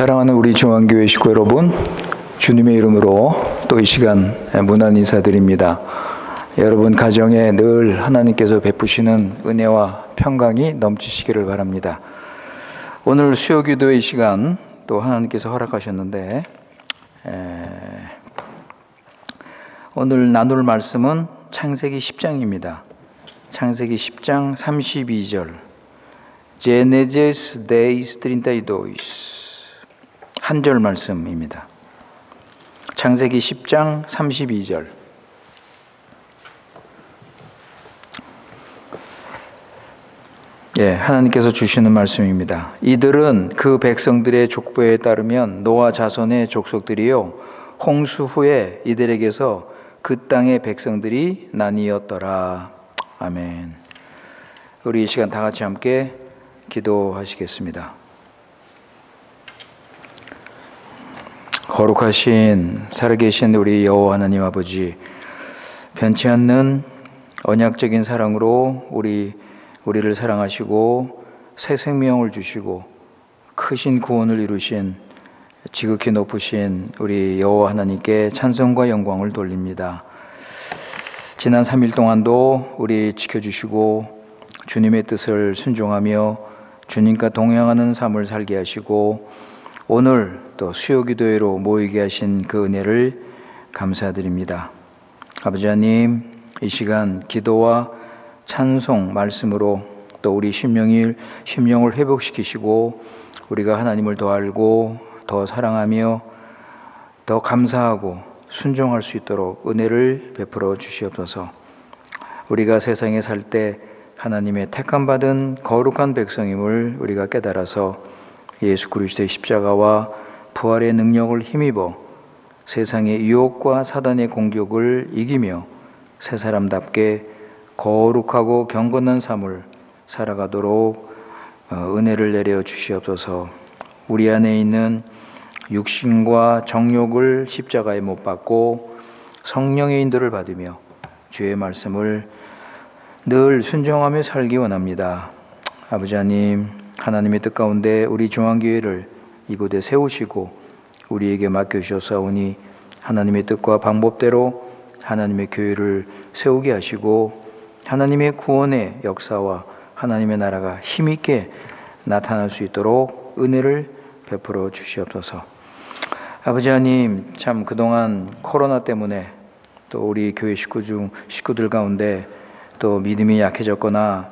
사랑하는 우리 중앙교회 식구 여러분, 주님의 이름으로 또 이 시간 문안 인사드립니다. 여러분 가정에 늘 하나님께서 베푸시는 은혜와 평강이 넘치시기를 바랍니다. 오늘 수요기도의 시간 또 하나님께서 허락하셨는데 오늘 나눌 말씀은 창세기 10장입니다. 창세기 10장 32절 Gênesis 10:32 한 절 말씀입니다. 창세기 10장 32절 하나님께서 주시는 말씀입니다. 이들은 그 백성들의 족보에 따르면 노아 자손의 족속들이요 홍수 후에 이들에게서 그 땅의 백성들이 나뉘었더라. 아멘. 우리 이 시간 다 같이 함께 기도하시겠습니다. 거룩하신 살아계신 우리 여호와 하나님 아버지, 변치 않는 언약적인 사랑으로 우리를 사랑하시고 새 생명을 주시고 크신 구원을 이루신 지극히 높으신 우리 여호와 하나님께 찬송과 영광을 돌립니다. 지난 3일 동안도 우리 지켜주시고 주님의 뜻을 순종하며 주님과 동행하는 삶을 살게 하시고 오늘 또 수요기도회로 모이게 하신 그 은혜를 감사드립니다. 아버지 하나님, 이 시간 기도와 찬송 말씀으로 또 우리 심령을 회복시키시고 우리가 하나님을 더 알고 더 사랑하며 더 감사하고 순종할 수 있도록 은혜를 베풀어 주시옵소서. 우리가 세상에 살 때 하나님의 택함받은 거룩한 백성임을 우리가 깨달아서 예수 그리스도의 십자가와 부활의 능력을 힘입어 세상의 유혹과 사단의 공격을 이기며 새 사람답게 거룩하고 경건한 삶을 살아가도록 은혜를 내려 주시옵소서. 우리 안에 있는 육신과 정욕을 십자가에 못 박고 성령의 인도를 받으며 주의 말씀을 늘 순종하며 살기 원합니다. 아버지 하나님의 뜻 가운데 우리 중앙교회를 이곳에 세우시고 우리에게 맡겨주셨사오니 하나님의 뜻과 방법대로 하나님의 교회를 세우게 하시고 하나님의 구원의 역사와 하나님의 나라가 힘있게 나타날 수 있도록 은혜를 베풀어 주시옵소서. 아버지 하나님, 참 그동안 코로나 때문에 또 우리 교회 식구들 가운데 또 믿음이 약해졌거나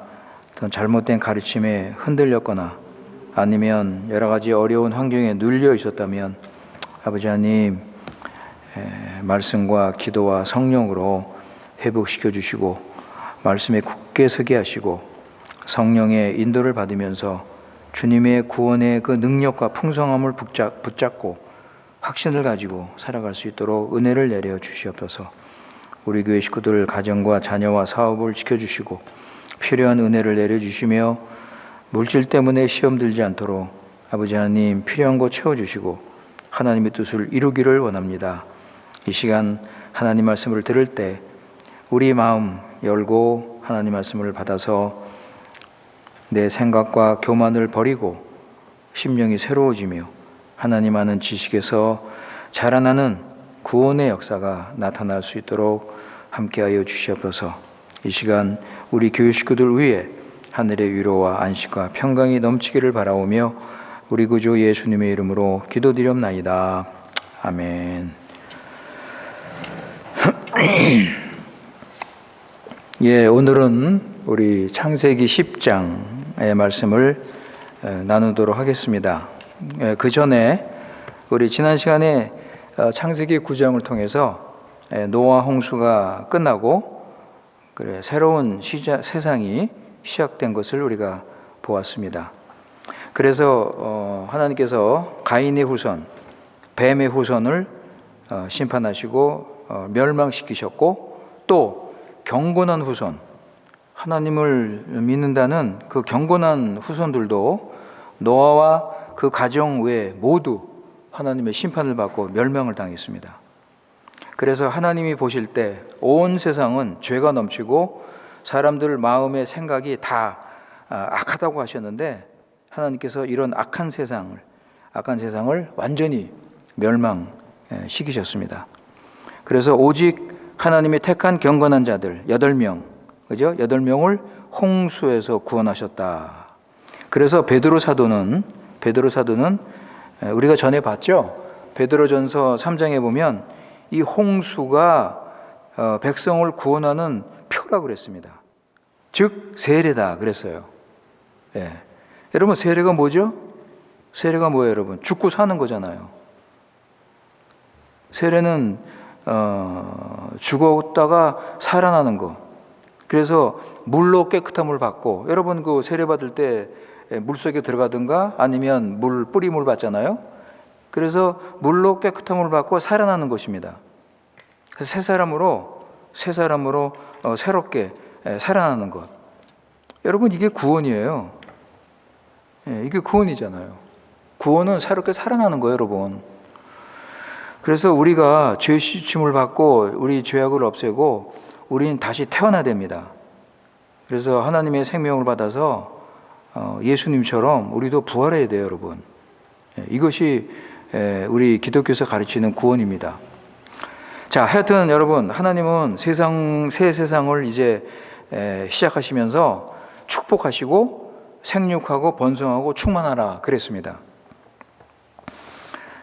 잘못된 가르침에 흔들렸거나 아니면 여러 가지 어려운 환경에 눌려 있었다면 아버지 하나님, 말씀과 기도와 성령으로 회복시켜 주시고 말씀에 굳게 서게 하시고 성령의 인도를 받으면서 주님의 구원의 그 능력과 풍성함을 붙잡고 확신을 가지고 살아갈 수 있도록 은혜를 내려 주시옵소서. 우리 교회 식구들 가정과 자녀와 사업을 지켜주시고 필요한 은혜를 내려주시며 물질 때문에 시험 들지 않도록 아버지 하나님 필요한 거 채워주시고 하나님의 뜻을 이루기를 원합니다. 이 시간 하나님 말씀을 들을 때 우리 마음 열고 하나님 말씀을 받아서 내 생각과 교만을 버리고 심령이 새로워지며 하나님 아는 지식에서 자라나는 구원의 역사가 나타날 수 있도록 함께하여 주시옵소서. 이 시간 우리 교회 식구들 위에 하늘의 위로와 안식과 평강이 넘치기를 바라오며 우리 구주 예수님의 이름으로 기도드리옵나이다. 아멘. 오늘은 우리 창세기 10장의 말씀을 나누도록 하겠습니다. 그 전에 우리 지난 시간에 창세기 9장을 통해서 노아 홍수가 끝나고 새로운 세상이 시작된 것을 우리가 보았습니다. 그래서 하나님께서 가인의 후손, 뱀의 후손을 심판하시고 멸망시키셨고 또 경건한 후손, 하나님을 믿는다는 그 경건한 후손들도 노아와 그 가정 외에 모두 하나님의 심판을 받고 멸망을 당했습니다. 그래서 하나님이 보실 때 온 세상은 죄가 넘치고 사람들 마음의 생각이 다 악하다고 하셨는데 하나님께서 이런 악한 세상을 악한 세상을 완전히 멸망시키셨습니다. 그래서 오직 하나님이 택한 경건한 자들 8명, 그죠? 8명을 홍수에서 구원하셨다. 그래서 베드로 사도는 우리가 전에 봤죠? 베드로전서 3장에 보면 이 홍수가 백성을 구원하는 표라고 그랬습니다. 즉 세례다 그랬어요. 예. 여러분 세례가 뭐죠? 세례가 뭐예요, 여러분? 죽고 사는 거잖아요. 세례는 죽었다가 살아나는 거. 그래서 물로 깨끗함을 받고, 여러분 그 세례 받을 때 물속에 들어가든가 아니면 뿌리물 받잖아요. 그래서 물로 깨끗함을 받고 살아나는 것입니다. 그래서 새 사람으로 새롭게 살아나는 것. 여러분 이게 구원이에요. 이게 구원이잖아요. 구원은 새롭게 살아나는 거예요, 여러분. 그래서 우리가 죄 씻음을 받고 우리 죄악을 없애고 우리는 다시 태어나야 됩니다. 그래서 하나님의 생명을 받아서 예수님처럼 우리도 부활해야 돼요, 여러분. 이것이 우리 기독교에서 가르치는 구원입니다. 자, 하여튼 여러분, 하나님은 새 세상을 이제 시작하시면서 축복하시고 생육하고 번성하고 충만하라 그랬습니다.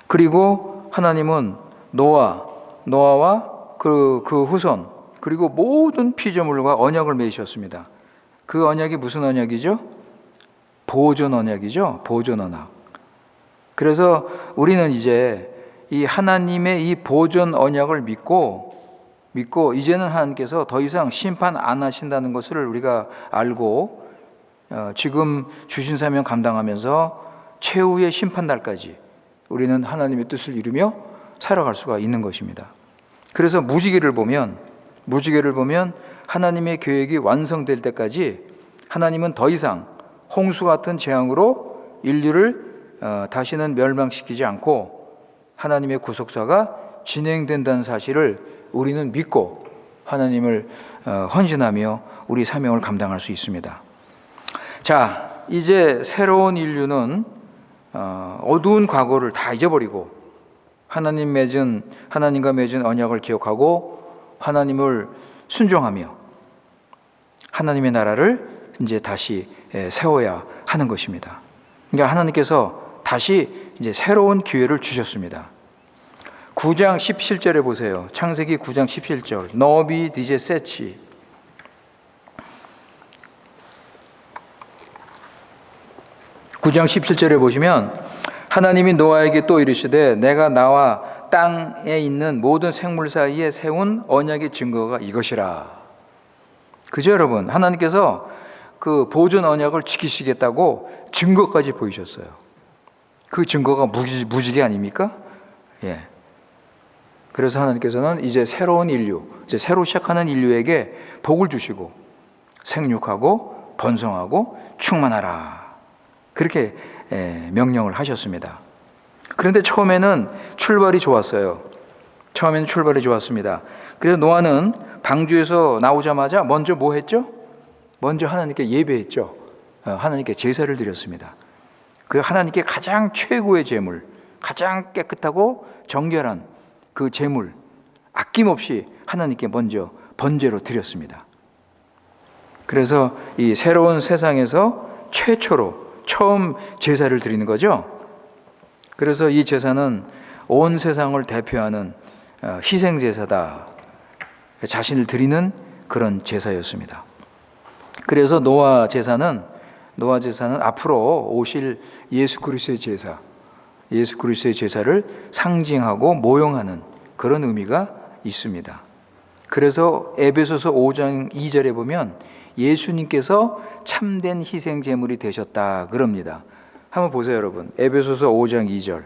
그리고 하나님은 노아와 그 후손 그리고 모든 피조물과 언약을 맺으셨습니다. 그 언약이 무슨 언약이죠? 보존 언약이죠. 보존 언약. 그래서 우리는 이제 이 하나님의 이 보존 언약을 믿고 이제는 하나님께서 더 이상 심판 안 하신다는 것을 우리가 알고 지금 주신 사명 감당하면서 최후의 심판날까지 우리는 하나님의 뜻을 이루며 살아갈 수가 있는 것입니다. 그래서 무지개를 보면 하나님의 계획이 완성될 때까지 하나님은 더 이상 홍수 같은 재앙으로 인류를 다시는 멸망시키지 않고 하나님의 구속사가 진행된다는 사실을 우리는 믿고 하나님을 헌신하며 우리 사명을 감당할 수 있습니다. 자, 이제 새로운 인류는 어두운 과거를 다 잊어버리고 하나님과 맺은 언약을 기억하고 하나님을 순종하며 하나님의 나라를 이제 다시 세워야 하는 것입니다. 그러니까 하나님께서 다시 이제 새로운 기회를 주셨습니다. 9장 17절에 보세요. 창세기 9장 17절. 너비 디제 세치. 9장 17절에 보시면 하나님이 노아에게 또 이르시되 내가 나와 땅에 있는 모든 생물 사이에 세운 언약의 증거가 이것이라. 그죠, 여러분? 하나님께서 그 보존 언약을 지키시겠다고 증거까지 보이셨어요. 그 증거가 무지개 아닙니까? 예. 그래서 하나님께서는 이제 새로운 인류, 이제 새로 시작하는 인류에게 복을 주시고 생육하고 번성하고 충만하라. 그렇게 명령을 하셨습니다. 그런데 처음에는 출발이 좋았어요. 처음에는 출발이 좋았습니다. 그래서 노아는 방주에서 나오자마자 먼저 뭐 했죠? 먼저 하나님께 예배했죠. 하나님께 제사를 드렸습니다. 그 하나님께 가장 최고의 제물, 가장 깨끗하고 정결한 그 제물, 아낌없이 하나님께 먼저 번제로 드렸습니다. 그래서 이 새로운 세상에서 처음 제사를 드리는 거죠. 그래서 이 제사는 온 세상을 대표하는 희생제사다. 자신을 드리는 그런 제사였습니다. 그래서 노아 제사는 앞으로 오실 예수 그리스도의 제사를 상징하고 모형하는 그런 의미가 있습니다. 그래서 에베소서 5장 2절에 보면 예수님께서 참된 희생 제물이 되셨다 그럽니다. 한번 보세요, 여러분. 에베소서 5장 2절.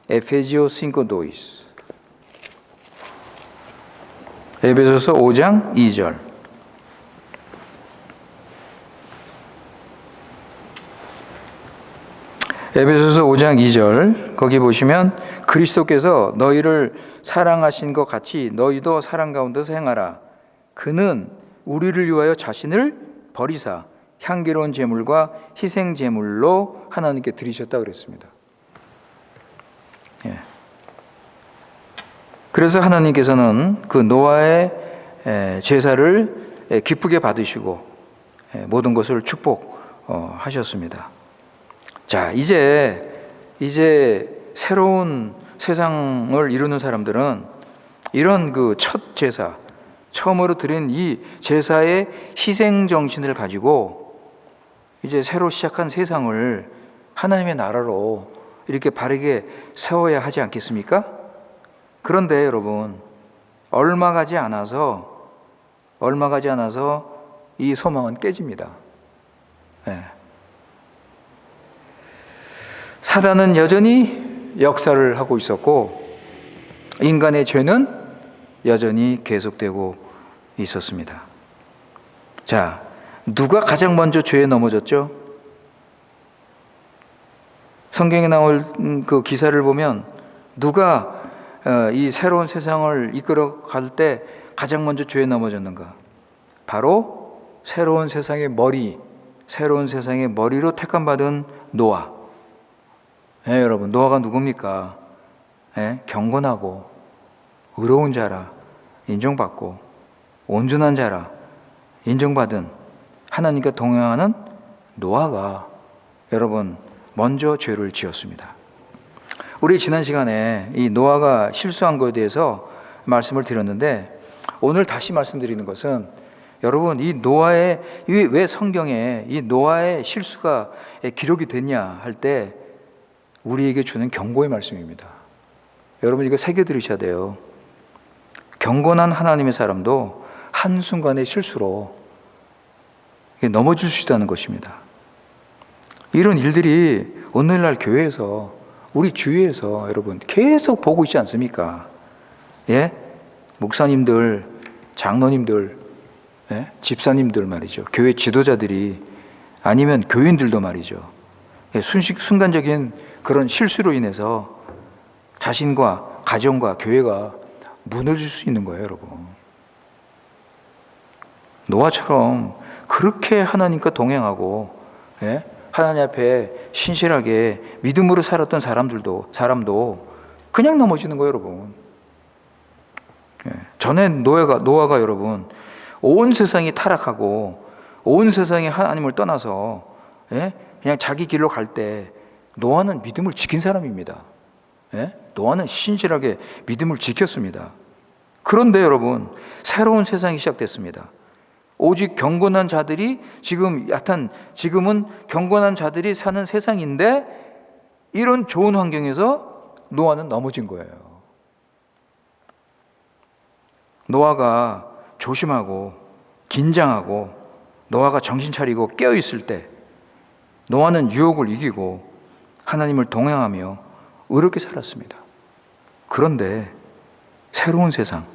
에페지오 5:2. 에베소서 5장 2절. 에베소서 5장 2절. 거기 보시면 그리스도께서 너희를 사랑하신 것 같이 너희도 사랑 가운데서 행하라. 그는 우리를 위하여 자신을 버리사 향기로운 제물과 희생 제물로 하나님께 드리셨다 그랬습니다. 그래서 하나님께서는 그 노아의 제사를 기쁘게 받으시고 모든 것을 축복하셨습니다. 자, 이제 새로운 세상을 이루는 사람들은 이런 그 첫 제사, 처음으로 드린 이 제사의 희생 정신을 가지고 이제 새로 시작한 세상을 하나님의 나라로 이렇게 바르게 세워야 하지 않겠습니까? 그런데 여러분, 얼마 가지 않아서 이 소망은 깨집니다. 네. 사단은 여전히 역사를 하고 있었고 인간의 죄는 여전히 계속되고 있었습니다. 자, 누가 가장 먼저 죄에 넘어졌죠? 성경에 나올 그 기사를 보면 누가 이 새로운 세상을 이끌어 갈 때 가장 먼저 죄에 넘어졌는가? 바로 새로운 세상의 머리로 택함받은 노아. 여러분, 노아가 누굽니까? 경건하고 의로운 자라 인정받고 온전한 자라 인정받은 하나님과 동행하는 노아가 여러분 먼저 죄를 지었습니다. 우리 지난 시간에 이 노아가 실수한 것에 대해서 말씀을 드렸는데 오늘 다시 말씀드리는 것은 여러분 이 노아의 왜 성경에 이 노아의 실수가 기록이 됐냐 할 때 우리에게 주는 경고의 말씀입니다. 여러분 이거 새겨 들으셔야 돼요. 경건한 하나님의 사람도 한순간의 실수로 넘어질 수 있다는 것입니다. 이런 일들이 오늘날 교회에서 우리 주위에서 여러분 계속 보고 있지 않습니까? 목사님들, 장로님들, 집사님들 말이죠. 교회 지도자들이 아니면 교인들도 말이죠. 순간적인 그런 실수로 인해서 자신과 가정과 교회가 무너질 수 있는 거예요, 여러분. 노아처럼 그렇게 하나님과 동행하고 하나님 앞에 신실하게 믿음으로 살았던 사람도 그냥 넘어지는 거예요, 여러분. 전에 노아가 여러분 온 세상이 타락하고 온 세상이 하나님을 떠나서 그냥 자기 길로 갈 때 노아는 믿음을 지킨 사람입니다. 노아는 신실하게 믿음을 지켰습니다. 그런데 여러분 새로운 세상이 시작됐습니다. 오직 경건한 자들이 지금은 경건한 자들이 사는 세상인데 이런 좋은 환경에서 노아는 넘어진 거예요. 노아가 조심하고 긴장하고 노아가 정신 차리고 깨어 있을 때 노아는 유혹을 이기고 하나님을 동행하며 의롭게 살았습니다. 그런데 새로운 세상,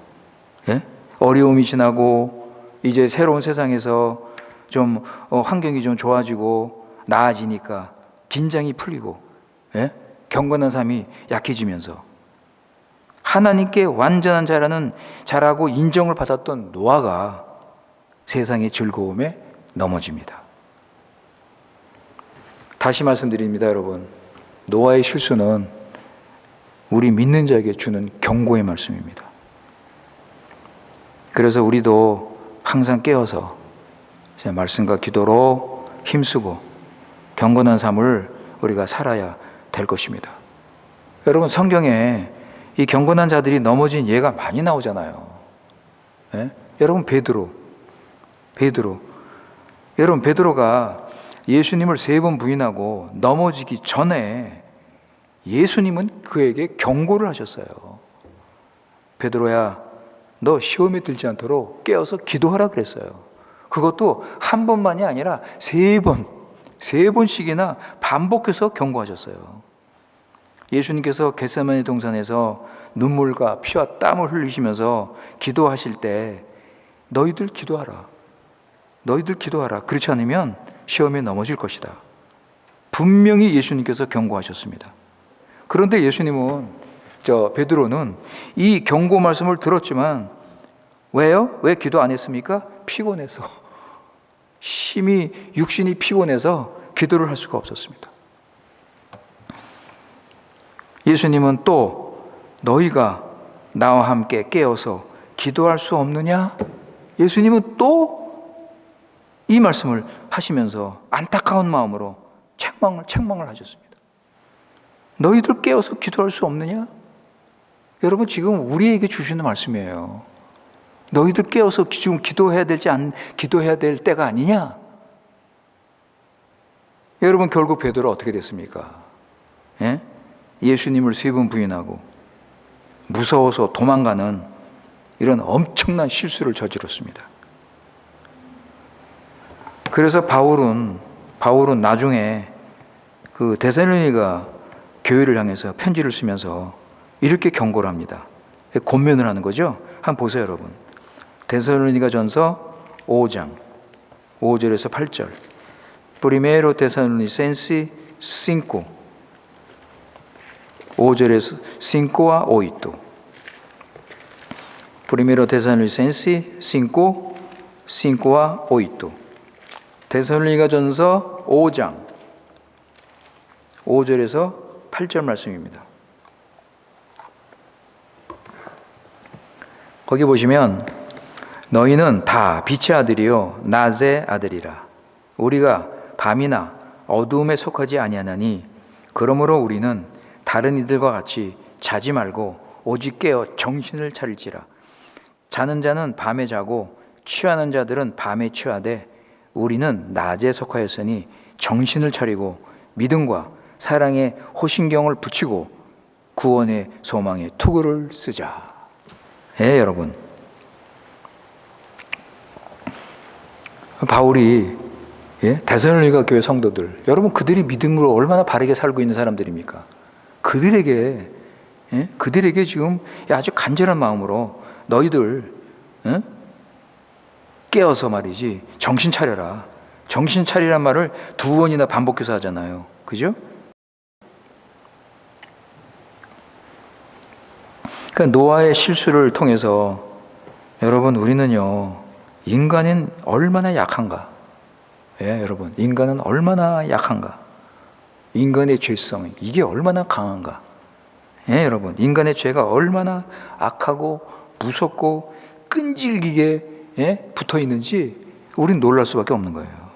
어려움이 지나고 이제 새로운 세상에서 좀 환경이 좀 좋아지고 나아지니까 긴장이 풀리고 경건한 삶이 약해지면서 하나님께 완전한 자라고 인정을 받았던 노아가 세상의 즐거움에 넘어집니다. 다시 말씀드립니다, 여러분. 노아의 실수는 우리 믿는 자에게 주는 경고의 말씀입니다. 그래서 우리도 항상 깨어서 말씀과 기도로 힘쓰고 경건한 삶을 우리가 살아야 될 것입니다. 여러분 성경에 이 경건한 자들이 넘어진 예가 많이 나오잖아요. 여러분 여러분 베드로가 예수님을 3번 부인하고 넘어지기 전에 예수님은 그에게 경고를 하셨어요. 베드로야, 너 시험에 들지 않도록 깨어서 기도하라 그랬어요. 그것도 한 번만이 아니라 3번씩이나 반복해서 경고하셨어요. 예수님께서 겟세마네 동산에서 눈물과 피와 땀을 흘리시면서 기도하실 때 너희들 기도하라. 그렇지 않으면 시험에 넘어질 것이다. 분명히 예수님께서 경고하셨습니다. 그런데 베드로는 이 경고 말씀을 들었지만 왜요? 왜 기도 안 했습니까? 피곤해서 육신이 피곤해서 기도를 할 수가 없었습니다. 예수님은 또 너희가 나와 함께 깨어서 기도할 수 없느냐? 예수님은 또 이 말씀을 하시면서 안타까운 마음으로 책망을 하셨습니다. 너희들 깨어서 기도할 수 없느냐? 여러분, 지금 우리에게 주시는 말씀이에요. 너희들 깨어서 지금 기도해야 될 때가 아니냐? 여러분, 결국 베드로 어떻게 됐습니까? 예? 예수님을 3번 부인하고 무서워서 도망가는 이런 엄청난 실수를 저질렀습니다. 그래서 바울은 나중에 그 데살로니가 교회를 향해서 편지를 쓰면서 이렇게 경고를 합니다. 권면을 하는 거죠. 한번 보세요, 여러분. 데살로니가 전서 5장 5절에서 8절. Primero Tesalonicenses 5 5절에서 5와 8. Primero Tesalonicenses 5 5와 8. 데살로니가 전서 5장 5절에서 8절 말씀입니다. 거기 보시면 너희는 다 빛의 아들이요 낮의 아들이라. 우리가 밤이나 어두움에 속하지 아니하나니 그러므로 우리는 다른 이들과 같이 자지 말고 오직 깨어 정신을 차릴지라. 자는 자는 밤에 자고 취하는 자들은 밤에 취하되 우리는 낮에 속하였으니 정신을 차리고 믿음과 사랑의 호신경을 붙이고 구원의 소망의 투구를 쓰자. 예, 여러분. 바울이 데살로니가 교회 성도들, 여러분 그들이 믿음으로 얼마나 바르게 살고 있는 사람들입니까? 그들에게 지금 아주 간절한 마음으로 너희들 깨어서 말이지 정신 차려라. 정신 차리란 말을 2번이나 반복해서 하잖아요. 그죠? 그러니까 노아의 실수를 통해서 여러분 우리는요 인간은 얼마나 약한가? 예, 여러분 인간은 얼마나 약한가? 인간의 죄성 이게 얼마나 강한가? 예, 여러분 인간의 죄가 얼마나 악하고 무섭고 끈질기게 붙어 있는지 우린 놀랄 수밖에 없는 거예요.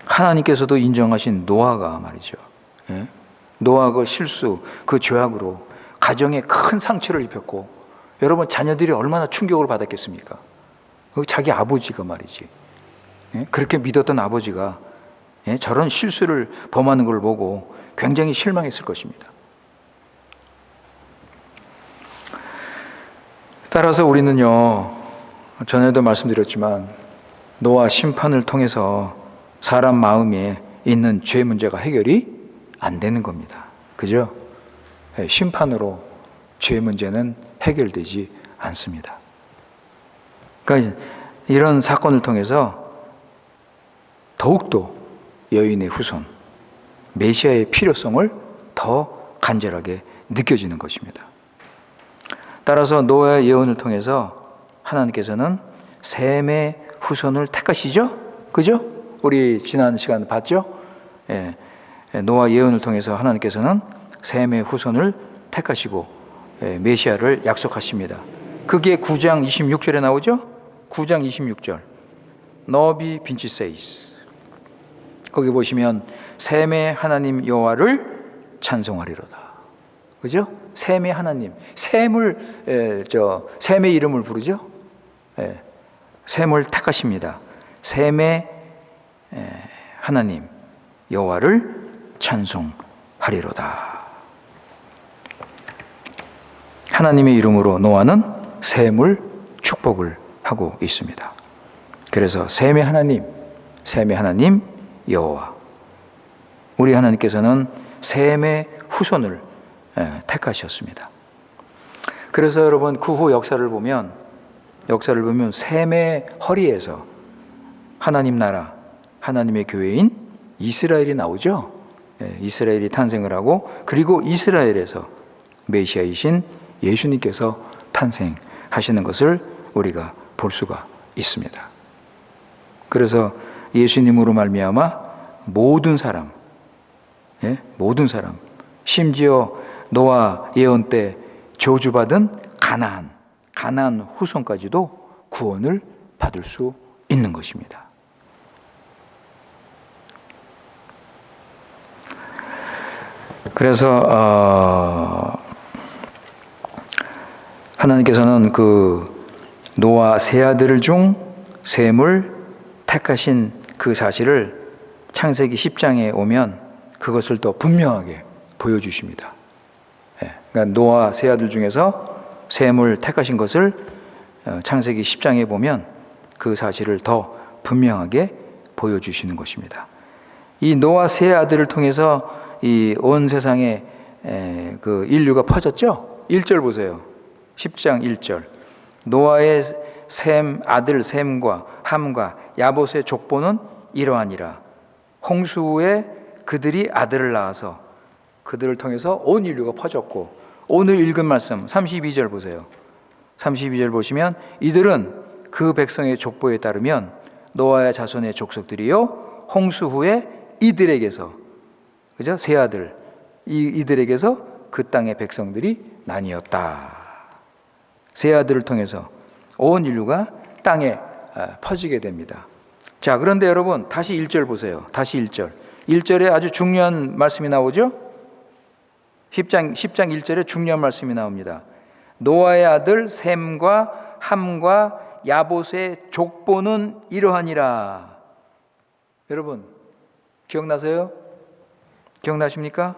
하나님께서도 인정하신 노아가 말이죠. 예? 노아가 그 실수, 그 죄악으로 가정에 큰 상처를 입혔고 여러분 자녀들이 얼마나 충격을 받았겠습니까? 자기 아버지가 말이지. 예? 그렇게 믿었던 아버지가 저런 실수를 범하는 걸 보고 굉장히 실망했을 것입니다. 따라서 우리는요, 전에도 말씀드렸지만 노아 심판을 통해서 사람 마음에 있는 죄 문제가 해결이 안 되는 겁니다. 그죠? 심판으로 죄 문제는 해결되지 않습니다. 그러니까 이런 사건을 통해서 더욱더 여인의 후손, 메시아의 필요성을 더 간절하게 느껴지는 것입니다. 따라서 노아의 예언을 통해서 하나님께서는 셈의 후손을 택하시죠? 그죠? 우리 지난 시간 봤죠? 예, 노아 예언을 통해서 하나님께서는 셈의 후손을 택하시고 메시아를 약속하십니다. 그게 9장 26절에 나오죠? 9장 26절. 너비 빈치세이스. 거기 보시면 셈의 하나님 여호와를 찬송하리로다. 그죠? 셈의 하나님, 셈의 이름을 부르죠. 셈을 택하십니다. 셈의 하나님 여호와를 찬송하리로다. 하나님의 이름으로 노아는 셈을 축복을 하고 있습니다. 그래서 셈의 하나님 여호와. 우리 하나님께서는 셈의 후손을 택하셨습니다. 그래서 여러분 그 후 역사를 보면 셈의 허리에서 하나님 나라, 하나님의 교회인 이스라엘이 나오죠. 이스라엘이 탄생을 하고 그리고 이스라엘에서 메시아이신 예수님께서 탄생하시는 것을 우리가 볼 수가 있습니다. 그래서 예수님으로 말미암아 모든 사람, 심지어 노아 예언 때 저주받은 가나안 후손까지도 구원을 받을 수 있는 것입니다. 그래서 하나님께서는 그 노아 세 아들 중 셈을 택하신 그 사실을 창세기 10장에 오면 그것을 또 분명하게 보여주십니다. 그러니까 노아 세 아들 중에서 셈을 택하신 것을 창세기 10장에 보면 그 사실을 더 분명하게 보여주시는 것입니다. 이 노아 세 아들을 통해서 이 온 세상에 그 인류가 퍼졌죠. 1절 보세요. 10장 1절. 노아의 아들 셈과 함과 야봇의 족보는 이러하니라. 홍수 후에 그들이 아들을 낳아서 그들을 통해서 온 인류가 퍼졌고, 오늘 읽은 말씀 32절 보세요. 32절 보시면 이들은 그 백성의 족보에 따르면 노아의 자손의 족속들이요 홍수 후에 이들에게서, 그죠? 세 아들 이들에게서 그 땅의 백성들이 나뉘었다. 세 아들을 통해서 온 인류가 땅에 퍼지게 됩니다. 자, 그런데 여러분 다시 1절 보세요. 다시 1절. 1절에 아주 중요한 말씀이 나오죠? 10장 1절에 중요한 말씀이 나옵니다. 노아의 아들 셈과 함과 야봇의 족보는 이러하니라. 여러분 기억나세요? 기억나십니까?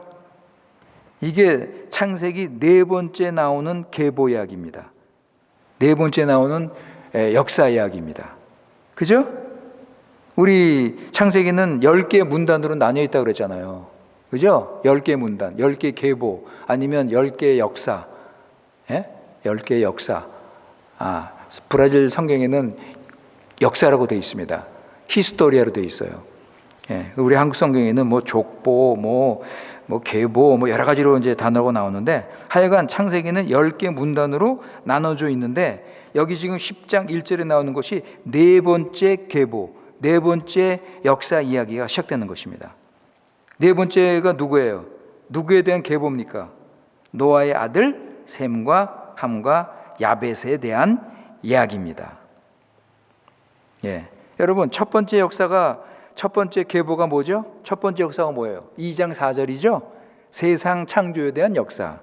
이게 창세기 네 번째 나오는 계보 이야기입니다. 네 번째 나오는 역사 이야기입니다. 그죠? 우리 창세기는 10개 문단으로 나뉘어 있다고 그랬잖아요. 그죠? 10개 문단, 10개 계보, 아니면 10개 역사. 10개 역사. 브라질 성경에는 역사라고 되어 있습니다. 히스토리아로 되어 있어요. 우리 한국 성경에는 뭐 족보, 뭐 계보, 뭐 여러 가지로 이제 단어가 나오는데, 하여간 창세기는 10개 문단으로 나눠져 있는데, 여기 지금 10장 1절에 나오는 것이 네 번째 계보, 네 번째 역사 이야기가 시작되는 것입니다. 네 번째가 누구예요? 누구에 대한 계보입니까? 노아의 아들 셈과 함과 야벳에 대한 이야기입니다. 여러분 첫 번째 계보가 뭐죠? 첫 번째 역사가 뭐예요? 2장 4절이죠? 세상 창조에 대한 역사.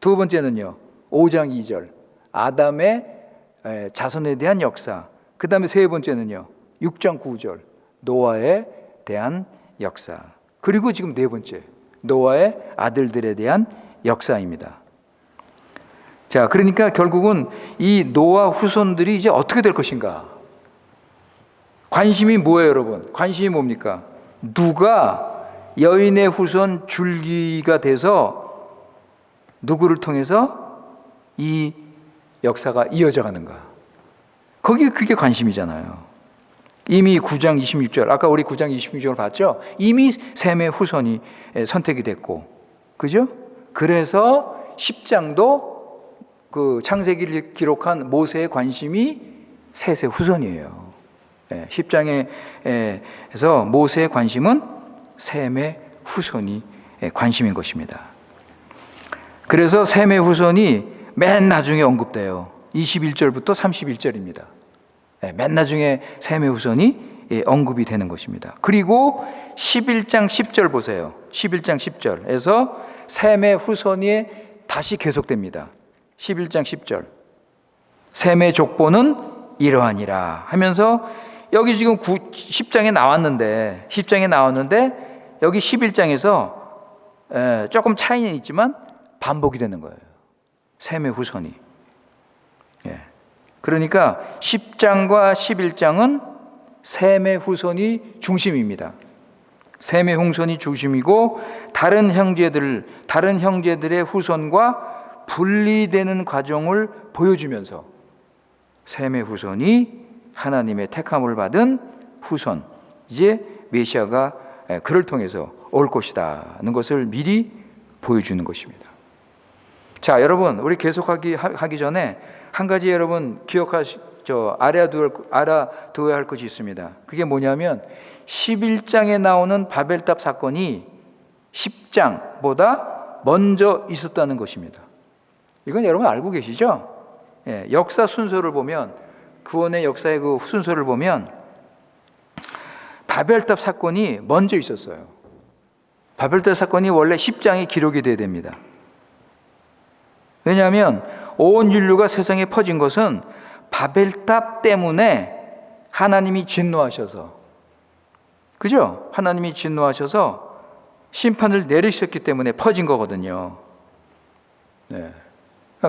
두 번째는요, 5장 2절 아담의 자손에 대한 역사. 그 다음에 세 번째는요, 6장 9절 노아에 대한 역사. 그리고 지금 네 번째 노아의 아들들에 대한 역사입니다. 자, 그러니까 결국은 이 노아 후손들이 이제 어떻게 될 것인가? 관심이 뭐예요, 여러분? 관심이 뭡니까? 누가 여인의 후손 줄기가 돼서 누구를 통해서 이 역사가 이어져 가는가? 그게 관심이잖아요. 이미 9장 26절, 아까 우리 9장 26절을 봤죠? 이미 셈의 후손이 선택이 됐고, 그죠? 그래서 10장도 그 창세기를 기록한 모세의 관심이 셋의 후손이에요. 10장에서 모세의 관심은 셈의 후손이 관심인 것입니다. 그래서 셈의 후손이 맨 나중에 언급돼요. 21절부터 31절입니다. 맨 나중에 셈의 후손이 언급이 되는 것입니다. 그리고 11장 10절 보세요. 11장 10절에서 셈의 후손이 다시 계속됩니다. 11장 10절 셈의 족보는 이러하니라 하면서, 여기 지금 10장에 나왔는데 여기 11장에서 조금 차이는 있지만 반복이 되는 거예요. 셈의 후손이. 그러니까 10장과 11장은 셈의 후손이 중심입니다. 셈의 후손이 중심이고, 다른 형제들의 후손과 분리되는 과정을 보여주면서 셈의 후손이 하나님의 택함을 받은 후손, 이제 메시아가 그를 통해서 올 것이다는 것을 미리 보여주는 것입니다. 자, 여러분 우리 계속하기 전에 한 가지 여러분 알아두어야 할 것이 있습니다. 그게 뭐냐면 11장에 나오는 바벨탑 사건이 10장보다 먼저 있었다는 것입니다. 이건 여러분 알고 계시죠? 예, 역사 순서를 보면, 구원의 역사의 그 순서를 보면 바벨탑 사건이 먼저 있었어요. 바벨탑 사건이 원래 10장에 기록이 돼야 됩니다. 왜냐하면 온 인류가 세상에 퍼진 것은 바벨탑 때문에 하나님이 진노하셔서, 그죠? 하나님이 진노하셔서 심판을 내리셨기 때문에 퍼진 거거든요. 네.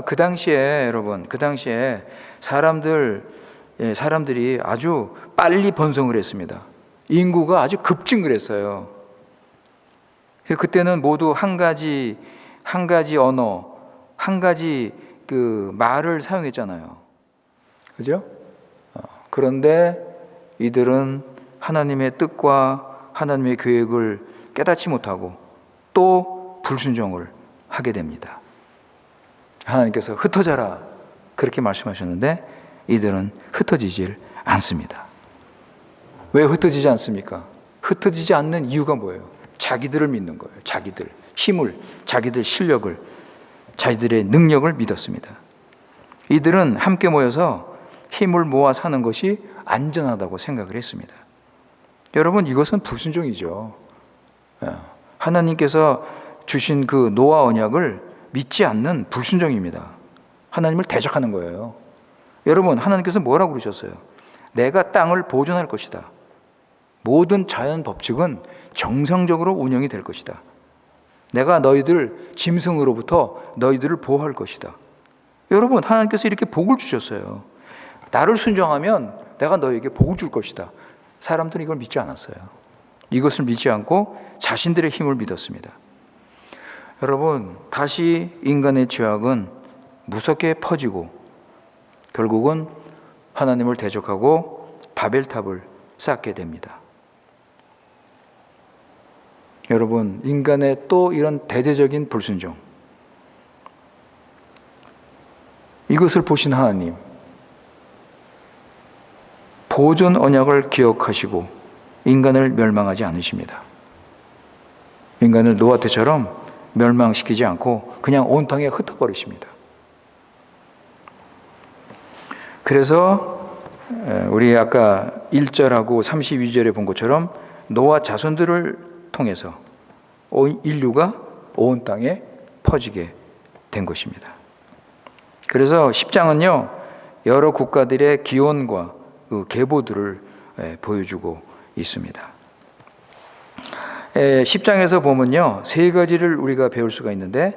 그 당시에 여러분, 그 당시에 사람들이 아주 빨리 번성을 했습니다. 인구가 아주 급증을 했어요. 그때는 모두 한 가지 언어, 한 가지 그 말을 사용했잖아요. 그죠? 그런데 이들은 하나님의 뜻과 하나님의 계획을 깨닫지 못하고 또 불순종을 하게 됩니다. 하나님께서 흩어져라 그렇게 말씀하셨는데 이들은 흩어지질 않습니다. 왜 흩어지지 않습니까? 흩어지지 않는 이유가 뭐예요? 자기들을 믿는 거예요. 자기들 힘을, 자기들 실력을, 자기들의 능력을 믿었습니다. 이들은 함께 모여서 힘을 모아 사는 것이 안전하다고 생각을 했습니다. 여러분, 이것은 불순종이죠. 하나님께서 주신 그 노아 언약을 믿지 않는 불순종입니다. 하나님을 대적하는 거예요. 여러분, 하나님께서 뭐라고 그러셨어요? 내가 땅을 보존할 것이다. 모든 자연 법칙은 정상적으로 운영이 될 것이다. 내가 너희들 짐승으로부터 너희들을 보호할 것이다. 여러분, 하나님께서 이렇게 복을 주셨어요. 나를 순종하면 내가 너에게 복을 줄 것이다. 사람들은 이걸 믿지 않았어요. 이것을 믿지 않고 자신들의 힘을 믿었습니다. 여러분, 다시 인간의 죄악은 무섭게 퍼지고 결국은 하나님을 대적하고 바벨탑을 쌓게 됩니다. 여러분, 인간의 또 이런 대대적인 불순종, 이것을 보신 하나님, 보존 언약을 기억하시고 인간을 멸망하지 않으십니다. 인간을 노아 때처럼 멸망시키지 않고 그냥 온 땅에 흩어버리십니다. 그래서 우리 아까 1절하고 32절에 본 것처럼 노아 자손들을 통해서 인류가 온 땅에 퍼지게 된 것입니다. 그래서 10장은요, 여러 국가들의 기원과 그 계보들을 보여주고 있습니다. 10장에서 보면요, 세 가지를 우리가 배울 수가 있는데,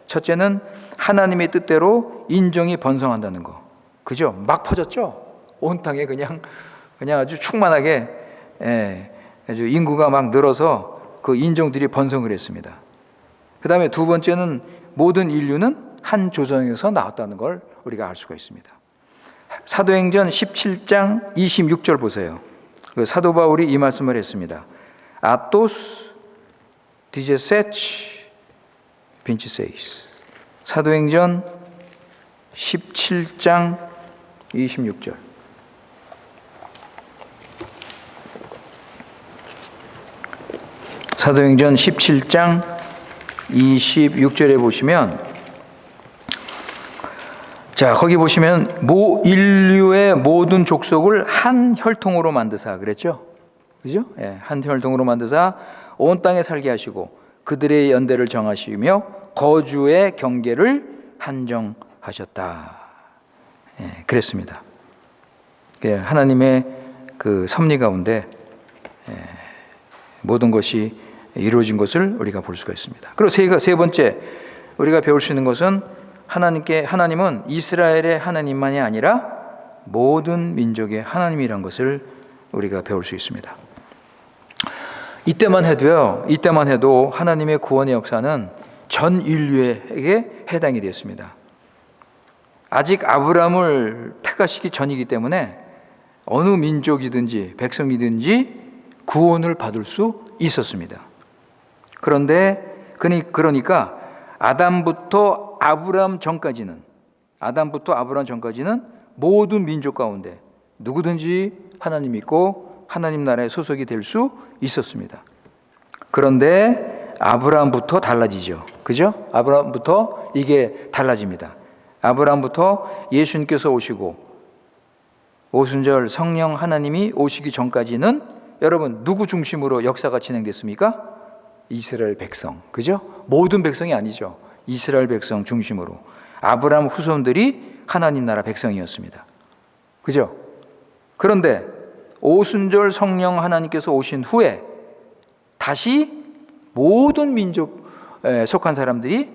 첫째는 하나님의 뜻대로 인종이 번성한다는 거. 그죠? 막 퍼졌죠? 온 땅에 그냥 아주 충만하게, 아주 인구가 막 늘어서 그 인종들이 번성을 했습니다. 그 다음에 두 번째는 모든 인류는 한 조상에서 나왔다는 걸 우리가 알 수가 있습니다. 사도행전 17장 26절 보세요. 그 사도 바울이 이 말씀을 했습니다. 아토스 디제세치 빈치세이스. 사도행전 17장 26절. 사도행전 17장 26절에 보시면, 자, 거기 보시면 인류의 모든 족속을 한 혈통으로 만드사 그랬죠? 그죠? 예, 한 혈통으로 만드사 온 땅에 살게 하시고 그들의 연대를 정하시며 거주의 경계를 한정하셨다. 예, 그랬습니다. 하나님의 그 섭리 가운데 모든 것이 이루어진 것을 우리가 볼 수가 있습니다. 그리고 세 번째 우리가 배울 수 있는 것은 하나님은 이스라엘의 하나님만이 아니라 모든 민족의 하나님이란 것을 우리가 배울 수 있습니다. 이때만 해도 하나님의 구원의 역사는 전 인류에게 해당이 되었습니다. 아직 아브라함을 택하시기 전이기 때문에 어느 민족이든지 백성이든지 구원을 받을 수 있었습니다. 그런데 그러니까 아담부터 아브라함 전까지는 모든 민족 가운데 누구든지 하나님 믿고 하나님 나라의 소속이 될 수 있었습니다. 그런데 아브라함부터 달라지죠. 그죠? 아브라함부터 이게 달라집니다. 아브라함부터 예수님께서 오시고 오순절 성령 하나님이 오시기 전까지는 여러분 누구 중심으로 역사가 진행됐습니까? 이스라엘 백성, 그죠? 모든 백성이 아니죠. 이스라엘 백성 중심으로 아브라함 후손들이 하나님 나라 백성이었습니다. 그죠? 그런데 오순절 성령 하나님께서 오신 후에 다시 모든 민족에 속한 사람들이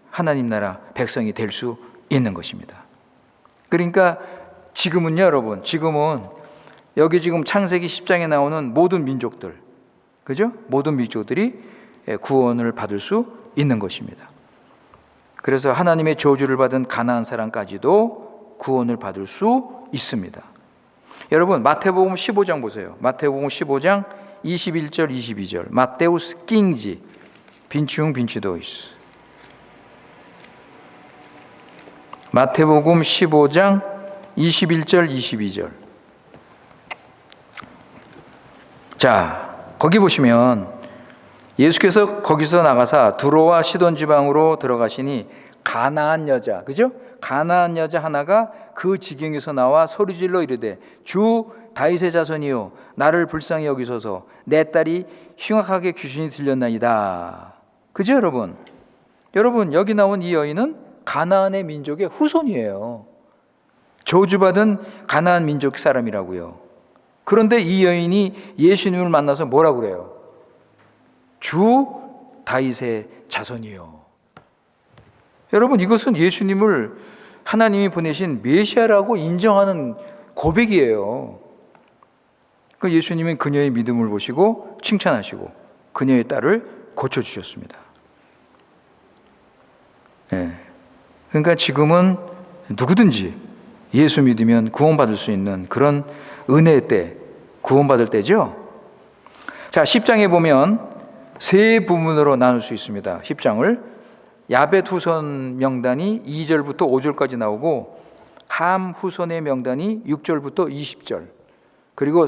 하나님 나라 백성이 될 수 있는 것입니다. 그러니까 지금은요, 여러분, 지금은 여기 지금 창세기 10장에 나오는 모든 민족들, 그죠? 모든 민족들이 구원을 받을 수 있는 것입니다. 그래서 하나님의 저주를 받은 가나안 사람까지도 구원을 받을 수 있습니다. 여러분 마태복음 15장 보세요. 마태복음 15장 21절 22절. 마테우스 킹지 빈치웅 빈치도이스. 마태복음 15장 21절 22절. 자, 거기 보시면 예수께서 거기서 나가사 두로와 시돈 지방으로 들어가시니 가나안 여자, 그죠? 가나안 여자 하나가 그 지경에서 나와 소리질러 이르되 주 다윗의 자손이요 나를 불쌍히 여기소서 내 딸이 흉악하게 귀신이 들렸나이다. 그죠, 여러분? 여러분 여기 나온 이 여인은 가나안의 민족의 후손이에요. 저주받은 가나안 민족 사람이라고요. 그런데 이 여인이 예수님을 만나서 뭐라고 그래요? 주 다윗의 자손이요. 여러분 이것은 예수님을 하나님이 보내신 메시아라고 인정하는 고백이에요. 그 예수님은 그녀의 믿음을 보시고 칭찬하시고 그녀의 딸을 고쳐주셨습니다. 네. 그러니까 지금은 누구든지 예수 믿으면 구원받을 수 있는 그런 은혜의 때, 구원받을 때죠. 자, 10장에 보면 세 부문으로 나눌 수 있습니다. 10장을 야벳 후손 명단이 2절부터 5절까지 나오고 함 후손의 명단이 6절부터 20절, 그리고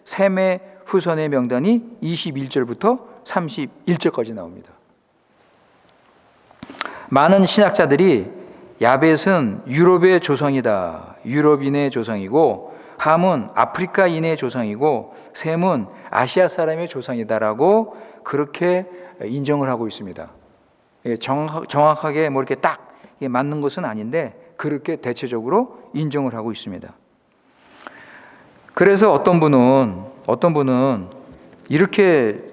셈의 후손의 명단이 21절부터 31절까지 나옵니다. 많은 신학자들이 야벳은 유럽의 조상이다, 유럽인의 조상이고 함은 아프리카인의 조상이고 셈은 아시아 사람의 조상이다라고 그렇게 인정을 하고 있습니다. 정확하게 뭐 이렇게 딱 맞는 것은 아닌데 그렇게 대체적으로 인정을 하고 있습니다. 그래서 어떤 분은 이렇게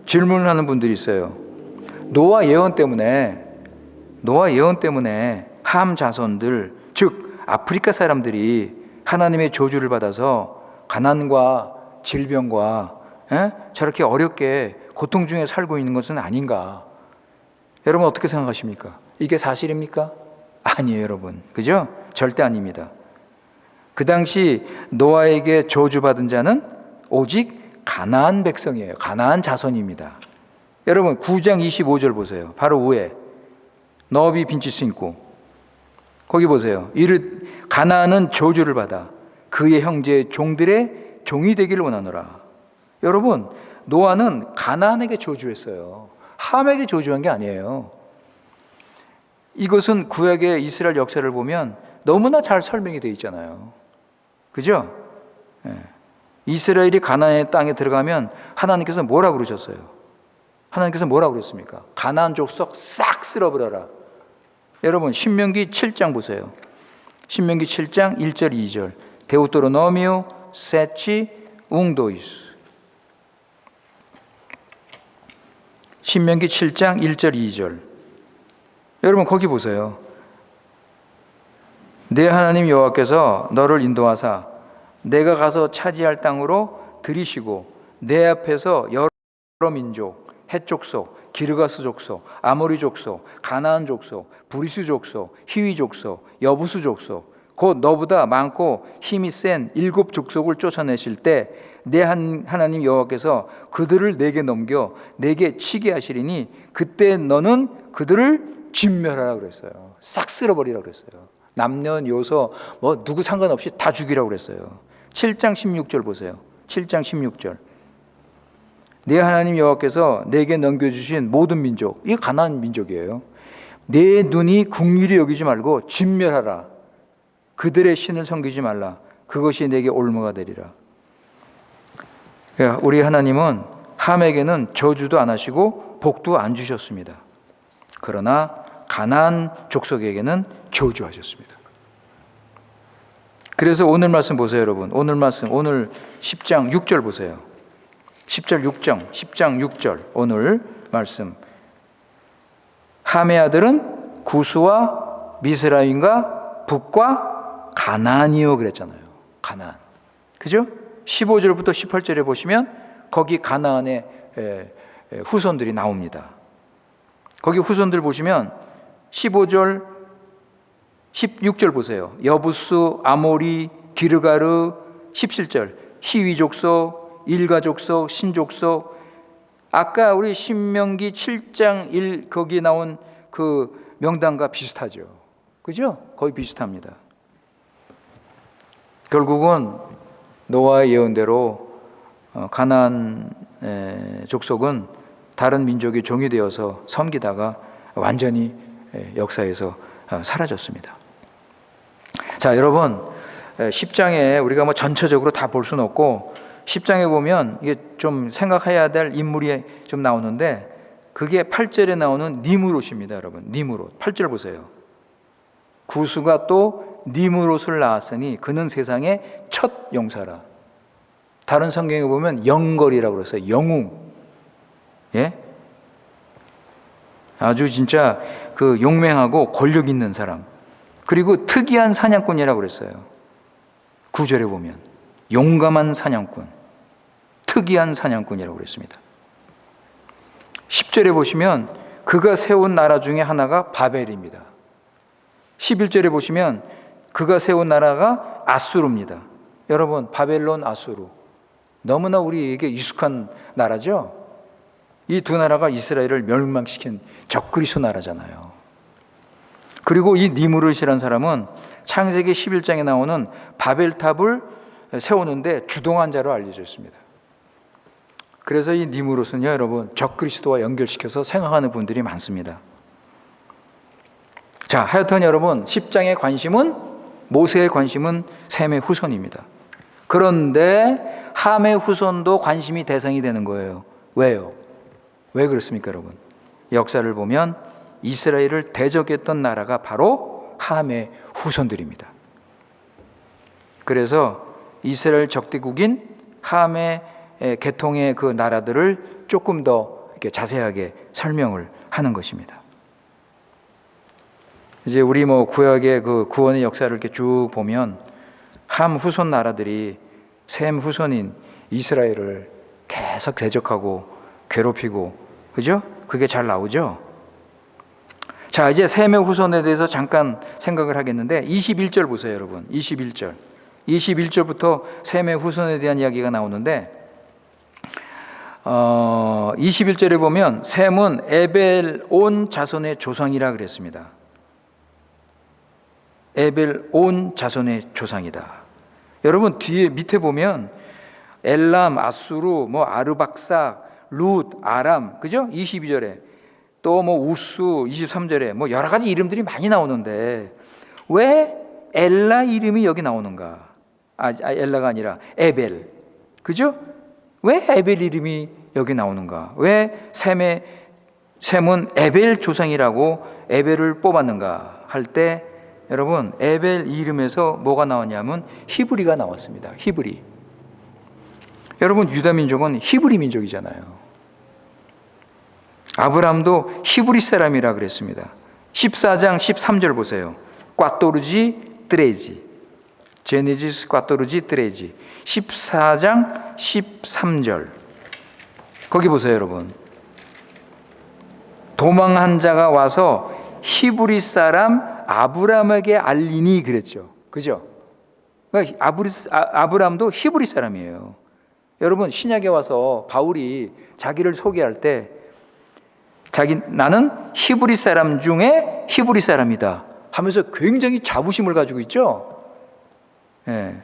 질문을 하는 분들이 있어요. 노아 예언 때문에 함 자손들, 즉 아프리카 사람들이 하나님의 저주를 받아서 가난과 질병과 저렇게 어렵게 고통 중에 살고 있는 것은 아닌가? 여러분 어떻게 생각하십니까? 이게 사실입니까? 아니에요, 여러분. 그죠? 절대 아닙니다. 그 당시 노아에게 저주받은 자는 오직 가나안 백성이에요. 가나안 자손입니다. 여러분 9장 25절 보세요. 바로 위에 너비 빈치 신고 거기 보세요. 가나안은 저주를 받아 그의 형제의 종들의 종이 되기를 원하노라. 여러분 노아는 가나안에게 저주했어요. 함에게 저주한 게 아니에요. 이것은 구약의 이스라엘 역사를 보면 너무나 잘 설명이 되어 있잖아요. 그죠? 이스라엘이 가나안의 땅에 들어가면 하나님께서 뭐라고 그러셨어요? 하나님께서 뭐라고 그랬습니까? 가나안 족속 싹 쓸어버려라. 여러분 신명기 7장 보세요. 신명기 7장 1절 2절 데우토로노미오 세치 웅도이스. 신명기 7장 1절 2절. 여러분 거기 보세요. 내 하나님 여호와께서 너를 인도하사 내가 가서 차지할 땅으로 들이시고 내 앞에서 여러 민족, 헷 족속, 기르가스 족속, 아모리 족속, 가나안 족속, 브리스 족속, 히위 족속, 여부스 족속, 곧 너보다 많고 힘이 센 7 족속을 쫓아내실 때 내 하나님 여호와께서 그들을 내게 넘겨 내게 치게 하시리니 그때 너는 그들을 진멸하라 그랬어요. 싹 쓸어버리라 그랬어요. 남녀노소 뭐 누구 상관없이 다 죽이라고 그랬어요. 7장 16절 보세요. 7장 16절. 내 하나님 여호와께서 내게 넘겨주신 모든 민족, 이게 가나안 민족이에요. 내 눈이 긍휼히 여기지 말고 진멸하라. 그들의 신을 섬기지 말라. 그것이 내게 올무가 되리라. 우리 하나님은 함에게는 저주도 안 하시고 복도 안 주셨습니다. 그러나 가나안 족속에게는 저주하셨습니다. 그래서 오늘 말씀 보세요, 여러분. 오늘 말씀, 오늘 10장 6절 보세요. 10장 6절 오늘 말씀. 함의 아들은 구스와 미스라임과 북과 가나안이요 그랬잖아요. 가나안. 그죠? 15절부터 18절에 보시면 거기 가나안의 후손들이 나옵니다. 거기 후손들 보시면 15절, 16절 보세요. 여부스, 아모리, 기르가르, 17절 히위 족속, 일가 족속, 신 족속. 아까 우리 신명기 7장 1 거기에 나온 그 명단과 비슷하죠. 그죠? 거의 비슷합니다. 결국은 노아의 예언대로 가나안 족속은 다른 민족의 종이 되어서 섬기다가 완전히 역사에서 사라졌습니다. 자, 여러분 10장에 우리가 뭐 전체적으로 다 볼 수는 없고 10장에 보면 이게 좀 생각해야 될 인물이 좀 나오는데 그게 8절에 나오는 니므롯입니다. 여러분 니므롯 8절 보세요. 구스가 또 니므롯을 낳았으니 그는 세상의 첫 용사라. 다른 성경에 보면 영걸이라고 그랬어요. 영웅. 예? 아주 진짜 그 용맹하고 권력 있는 사람. 그리고 특이한 사냥꾼이라고 그랬어요. 9절에 보면 용감한 사냥꾼, 특이한 사냥꾼이라고 그랬습니다. 10절에 보시면 그가 세운 나라 중에 하나가 바벨입니다. 11절에 보시면 그가 세운 나라가 아수르입니다. 여러분 바벨론, 아수르 너무나 우리에게 익숙한 나라죠. 이 두 나라가 이스라엘을 멸망시킨 적그리스도 나라잖아요. 그리고 이 니므롯이라는 사람은 창세기 11장에 나오는 바벨탑을 세우는데 주동한 자로 알려져 있습니다. 그래서 이 니므롯은요, 여러분 적그리스도와 연결시켜서 생각하는 분들이 많습니다. 자, 하여튼 여러분 10장의 관심은 모세의 관심은 셈의 후손입니다. 그런데 함의 후손도 관심이 대상이 되는 거예요. 왜요? 왜 그렇습니까, 여러분? 역사를 보면 이스라엘을 대적했던 나라가 바로 함의 후손들입니다. 그래서 이스라엘 적대국인 함의 계통의 그 나라들을 조금 더 이렇게 자세하게 설명을 하는 것입니다. 이제 우리 뭐 구약의 그 구원의 역사를 이렇게 쭉 보면 함 후손 나라들이 셈 후손인 이스라엘을 계속 대적하고 괴롭히고, 그죠? 그게 잘 나오죠? 자, 이제 셈의 후손에 대해서 잠깐 생각을 하겠는데 21절 보세요, 여러분. 21절부터 셈의 후손에 대한 이야기가 나오는데 21절에 보면 셈은 에벨 온 자손의 조상이라 그랬습니다. 에벨 온 자손의 조상이다. 여러분 뒤에 밑에 보면 엘람, 아수르, 뭐 아르박삭, 룻, 아람, 그죠? 22절에 또 뭐 우스, 23절에 뭐 여러 가지 이름들이 많이 나오는데 왜 엘라 이름이 여기 나오는가? 엘라가 아니라 에벨, 그죠? 왜 에벨 이름이 여기 나오는가? 왜 셈은 에벨 조상이라고 에벨을 뽑았는가 할 때 여러분 에벨 이름에서 뭐가 나왔냐면 히브리가 나왔습니다. 히브리. 여러분 유다 민족은 히브리 민족이잖아요. 아브라함도 히브리 사람이라 그랬습니다. 14장 13절 보세요. 꽈토르지 드레지. 제네시스 꽈토르지 드레지. 14장 13절. 거기 보세요, 여러분. 도망한 자가 와서 히브리 사람 아브라함에게 알리니 그랬죠. 그죠? 그러니까 아브라함도 히브리 사람이에요. 여러분 신약에 와서 바울이 자기를 소개할 때 나는 히브리 사람 중에 히브리 사람이다 하면서 굉장히 자부심을 가지고 있죠. 예.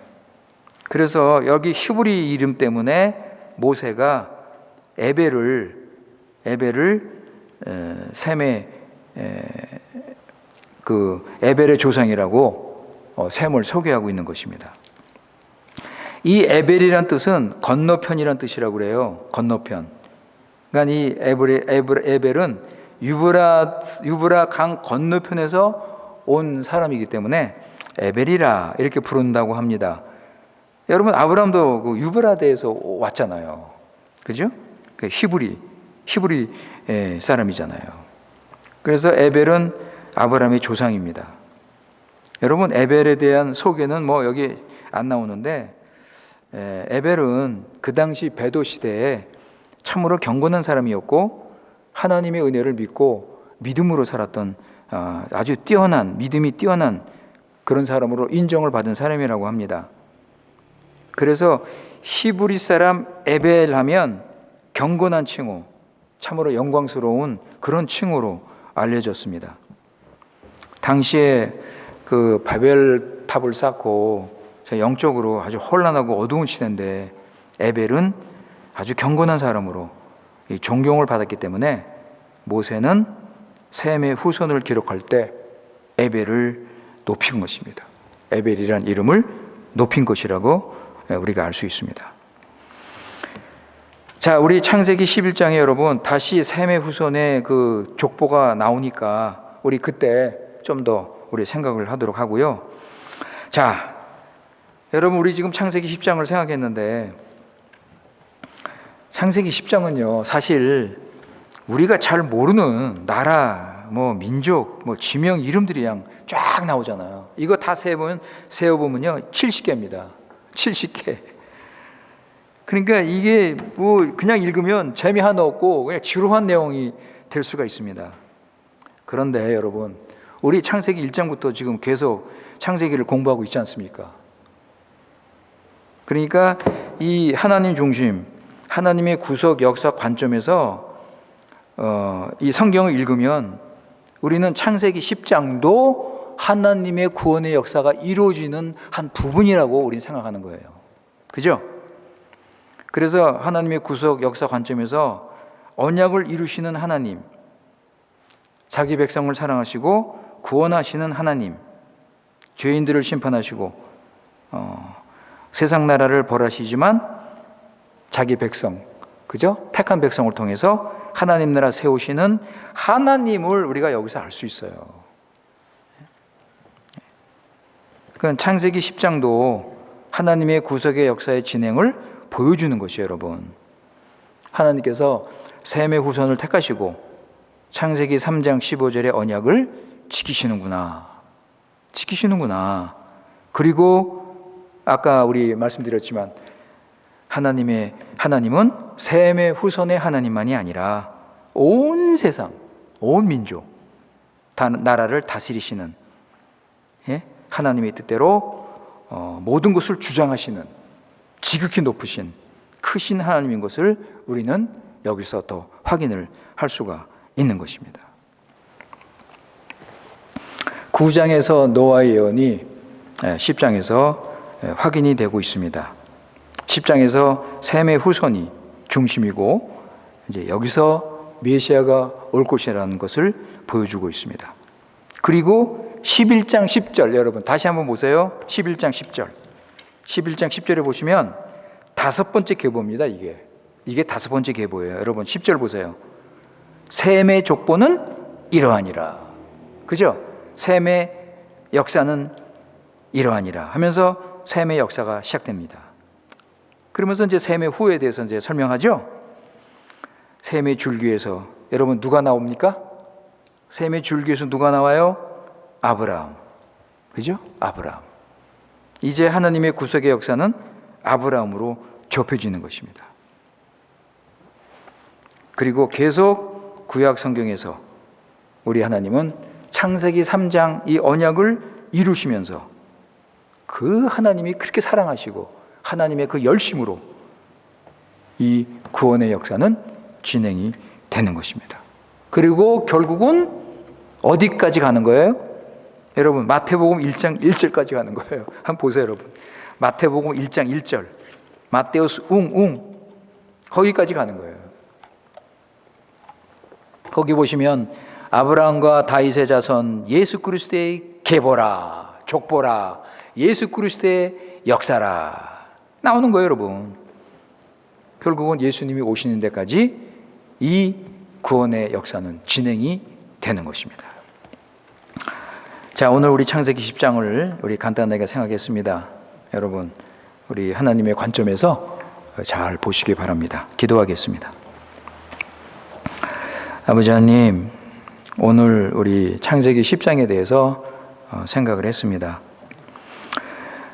그래서 여기 히브리 이름 때문에 모세가 에벨을 셈의 그 에벨의 조상이라고 셈을 소개하고 있는 것입니다. 이 에벨이란 뜻은 건너편이란 뜻이라고 그래요. 건너편. 그러니까 이 에벨은 유브라 강 건너편에서 온 사람이기 때문에 에벨이라 이렇게 부른다고 합니다. 여러분, 아브라함도 그 유브라데에서 왔잖아요. 그죠? 그 히브리 사람이잖아요. 그래서 에벨은 아브라함의 조상입니다. 여러분, 에벨에 대한 소개는 뭐 여기 안 나오는데, 에벨은 그 당시 베도 시대에 참으로 경건한 사람이었고 하나님의 은혜를 믿고 믿음으로 살았던 아주 믿음이 뛰어난 그런 사람으로 인정을 받은 사람이라고 합니다. 그래서 히브리 사람 에벨 하면 경건한 칭호, 참으로 영광스러운 그런 칭호로 알려졌습니다. 당시에 그 바벨 탑을 쌓고 영적으로 아주 혼란하고 어두운 시대인데 에벨은 아주 경건한 사람으로 존경을 받았기 때문에 모세는 셈의 후손을 기록할 때 에벨을 높인 것입니다. 에벨이란 이름을 높인 것이라고 우리가 알 수 있습니다. 자, 우리 창세기 11장에 여러분 다시 셈의 후손의 그 족보가 나오니까 우리 그때 좀 더 우리 생각을 하도록 하고요. 자, 여러분, 우리 지금 창세기 10장을 생각했는데 창세기 10장은요 사실 우리가 잘 모르는 나라, 뭐 민족, 뭐 지명 이름들이 그냥 쫙 나오잖아요. 이거 다 세어보면요 70개입니다. 70개. 그러니까 이게 뭐 그냥 읽으면 재미 하나 없고 그냥 지루한 내용이 될 수가 있습니다. 그런데 여러분, 우리 창세기 1장부터 지금 계속 창세기를 공부하고 있지 않습니까? 그러니까 이 하나님 중심, 하나님의 구속 역사 관점에서 이 성경을 읽으면 우리는 창세기 10장도 하나님의 구원의 역사가 이루어지는 한 부분이라고 우리는 생각하는 거예요. 그죠? 그래서 하나님의 구속 역사 관점에서 언약을 이루시는 하나님, 자기 백성을 사랑하시고 구원하시는 하나님, 죄인들을 심판하시고 세상 나라를 벌하시지만 자기 백성, 그죠? 택한 백성을 통해서 하나님 나라 세우시는 하나님을 우리가 여기서 알 수 있어요. 그건 창세기 10장도 하나님의 구속의 역사의 진행을 보여주는 것이에요, 여러분. 하나님께서 셈의 후손을 택하시고 창세기 3장 15절의 언약을 지키시는구나. 그리고 아까 우리 말씀드렸지만 하나님은 셈의 후손의 하나님만이 아니라 온 세상, 온 민족, 나라를 다스리시는 하나님의 뜻대로 모든 것을 주장하시는 지극히 높으신 크신 하나님인 것을 우리는 여기서 더 확인을 할 수가 있는 것입니다. 9장에서 노아의 예언이 10장에서 확인이 되고 있습니다. 10장에서 셈의 후손이 중심이고 이제 여기서 메시아가 올 것이라는 것을 보여주고 있습니다. 그리고 11장 10절, 여러분 다시 한번 보세요. 11장 10절. 11장 10절에 보시면 다섯 번째 계보입니다. 이게 다섯 번째 계보예요. 여러분 10절 보세요. 셈의 족보는 이러하니라. 그죠? 셈의 역사는 이러하니라 하면서 셈의 역사가 시작됩니다. 그러면서 이제 셈의 후에 대해서 이제 설명하죠. 셈의 줄기에서 여러분 누가 나옵니까? 셈의 줄기에서 누가 나와요? 아브라함. 그죠? 아브라함. 이제 하나님의 구속의 역사는 아브라함으로 좁혀지는 것입니다. 그리고 계속 구약 성경에서 우리 하나님은 창세기 3장 이 언약을 이루시면서 그 하나님이 그렇게 사랑하시고 하나님의 그 열심으로 이 구원의 역사는 진행이 되는 것입니다. 그리고 결국은 어디까지 가는 거예요? 여러분 마태복음 1장 1절까지 가는 거예요. 한번 보세요, 여러분. 마태복음 1장 1절. 마테우스 거기까지 가는 거예요. 거기 보시면 아브라함과 다윗의 자손 예수 그리스도의 계보라, 족보라, 예수 그리스도의 역사라 나오는 거예요, 여러분. 결국은 예수님이 오시는 데까지 이 구원의 역사는 진행이 되는 것입니다. 자, 오늘 우리 창세기 10장을 우리 간단하게 생각했습니다. 여러분, 우리 하나님의 관점에서 잘 보시기 바랍니다. 기도하겠습니다. 아버지 하나님, 오늘 우리 창세기 10장에 대해서 생각을 했습니다.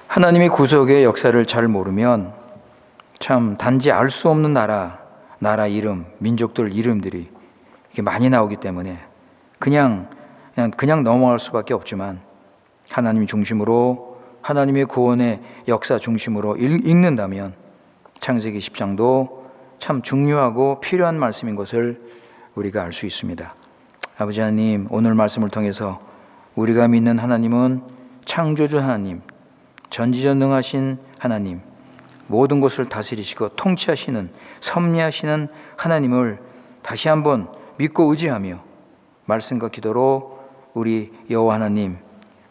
하나님의 구속의 역사를 잘 모르면 참 단지 알 수 없는 나라 이름, 민족들 이름들이 이게 많이 나오기 때문에 그냥 넘어갈 수밖에 없지만 하나님 중심으로 하나님의 구원의 역사 중심으로 읽는다면 창세기 10장도 참 중요하고 필요한 말씀인 것을 우리가 알 수 있습니다. 아버지 하나님, 오늘 말씀을 통해서 우리가 믿는 하나님은 창조주 하나님, 전지전능하신 하나님, 모든 것을 다스리시고 통치하시는 섭리하시는 하나님을 다시 한번 믿고 의지하며 말씀과 기도로 우리 여호와 하나님,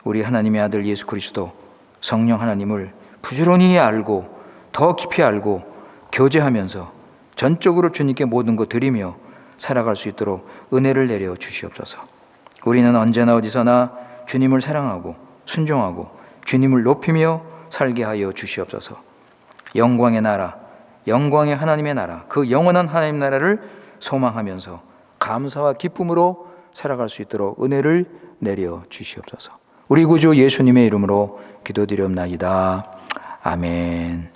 우리 하나님의 아들 예수 그리스도 성령 하나님을 부지런히 알고 더 깊이 알고 교제하면서 전적으로 주님께 모든 것 드리며 살아갈 수 있도록 은혜를 내려 주시옵소서. 우리는 언제나 어디서나 주님을 사랑하고 순종하고 주님을 높이며 살게 하여 주시옵소서. 영광의 나라, 영광의 하나님의 나라, 그 영원한 하나님 나라를 소망하면서 감사와 기쁨으로 살아갈 수 있도록 은혜를 내려 주시옵소서. 우리 구주 예수님의 이름으로 기도드리옵나이다. 아멘.